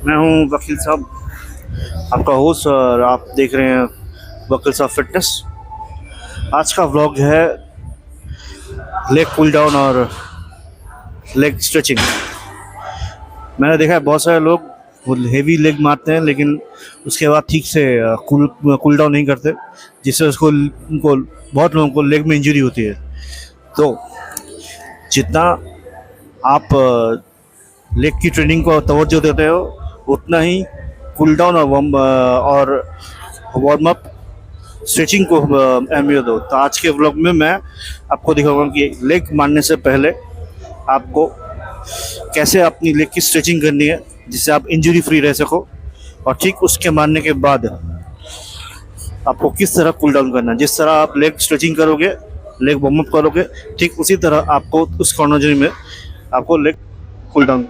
मैं हूं वकील साहब, आपका होस्ट, और आप देख रहे हैं वकील साहब फिटनेस। आज का व्लॉग है लेग पुल डाउन और लेग स्ट्रेचिंग। मैंने देखा है बहुत सारे लोग वो हेवी लेग मारते हैं, लेकिन उसके बाद ठीक से कूल डाउन नहीं करते, जिससे उसको उनको बहुत लोगों को लेग में इंजरी होती है। तो जितना आप लेग की ट्रेनिंग को तवज्जो देते हो, उतना ही कूल डाउन और वार्म अप स्ट्रेचिंग को अहमियत दो। तो आज के व्लॉग में मैं आपको दिखाऊंगा कि लेग मारने से पहले आपको कैसे अपनी लेग की स्ट्रेचिंग करनी है, जिससे आप इंजरी फ्री रह सको, और ठीक उसके मारने के बाद आपको किस तरह कूल डाउन करना है। जिस तरह आप लेग स्ट्रेचिंग करोगे, लेग वार्म अप करोगे, ठीक उसी तरह आपको उस कॉर्नर में आपको लेग कूल डाउन।